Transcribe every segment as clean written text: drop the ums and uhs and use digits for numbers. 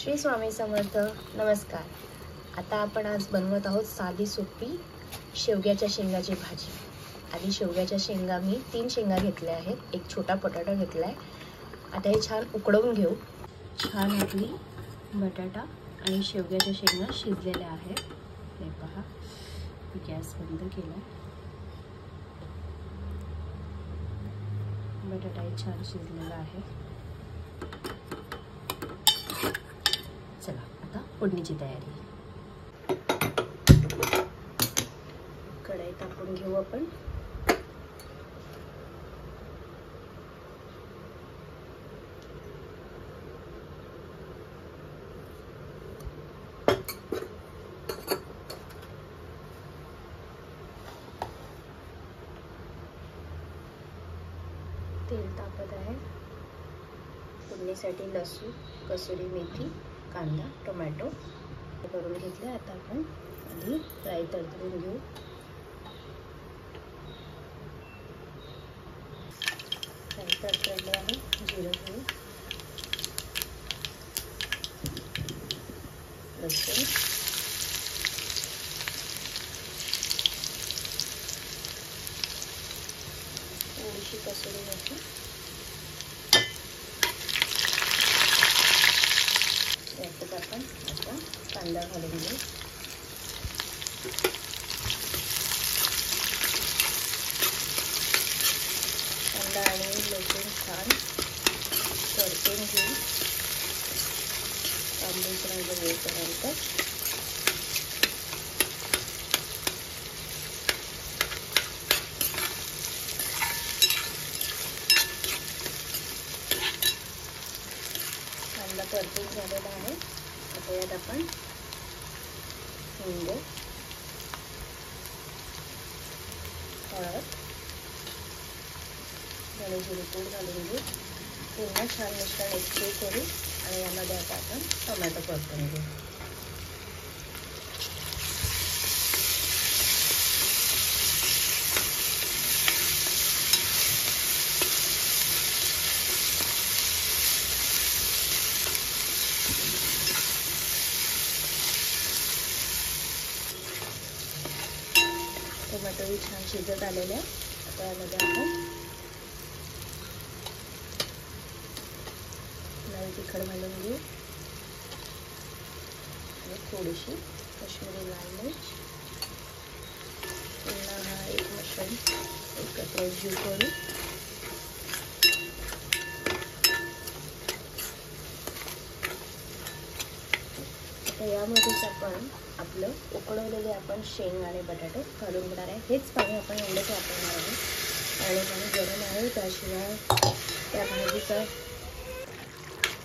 श्री स्वामी समर्थ. नमस्कार. आता आपण आज बनवत आहोत साधी सोपी शेवग्याच्या शेंगाची भाजी. आधी शेवग्याच्या शेंगा मी 3 शेंगा घेतल्या आहेत, एक छोटा बटाटा घेतला आहे. आता हे छान उकडवून घेऊ. छान आपली बटाटा आणि शेवग्याच्या शेंगा शिजलेल्या आहेत. हे पहा, गॅस बंद केला. बटाटा छान शिजलेला आहे. चला आता फोडणीची तयारी. कढई टाकून घेऊ आपण. तेल तापत आहे. फोडणीसाठी लसूण, कसुरी मेथी, कांदा, टोमॅटो करून घेतले. आता आपण आधी राई तडतडून घेऊ. राई तडतडले आहे. जिरं घेऊ, लसूण, थोडीशी कसुरी मेथी, याच्यात आपण आता कांदा घालून घेऊ. कांदा आणि लसूण छान परतून घेऊ. तांबूस रंग येईपर्यंत. कांदा परतून झालेला आहे. आता यात आपण हिंग, हळद, धने जिरे पूड घालून घेऊ. पुन्हा छान मिश्रण एकजीव करू आणि यामध्ये आता आपण टोमॅटो परतून घेऊ. टोमॅटोही छान शिजत आलेले आहे. आता यामध्ये आपण लाल तिखट घालून घेऊ आणि थोडीशी काश्मीरी लाल मिर्च. पुन्हा हा एक मिश्रण एकत्र एकजीव करू. आता यामध्येच आपण आपलं उकडवलेले आपण शेंग आणि बटाटे घालून घेणार आहे. हेच पाणी आपण एवढंच वापरणार आहे. आणि पाणी गरम आहे, त्याशिवाय त्या भाजीचं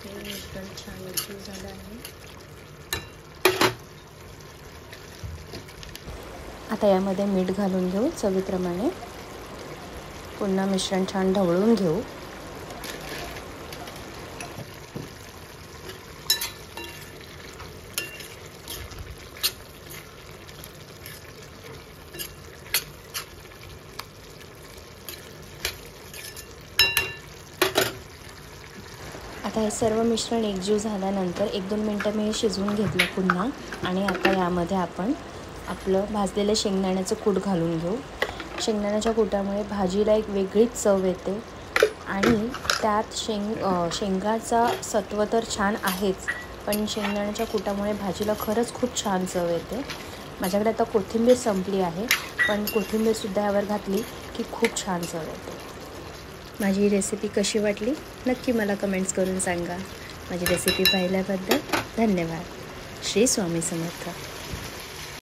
हे मिश्रण छान एकजीव झालं आहे. आता यामध्ये मीठ घालून घेऊ चवीप्रमाणे. पुन्हा मिश्रण छान ढवळून घेऊ. आता हे सर्व मिश्रण एकजीव झाल्यानंतर 1-2 मिनटं मी हे शिजवून घेतलं पुन्हा. आणि आता यामध्ये आपण आपलं भाजलेलं शेंगदाण्याचं कूट घालून घेऊ. शेंगदाण्याच्या कूटामुळे भाजीला एक वेगळीच चव येते आणि त्यात शेंगाचा सत्व तर छान आहेच, पण शेंगदाण्याच्या कूटामुळे भाजीला खरंच खूप छान चव येते. माझ्याकडे आता कोथिंबीर संपली आहे, पण कोथिंबीरसुद्धा यावर घातली की खूप छान चव येते. माझी रेसिपी कशी वाटली नक्की मला कमेंट्स करून सांगा. माझी रेसिपी पाहिल्याबद्दल धन्यवाद. श्री स्वामी समर्थ.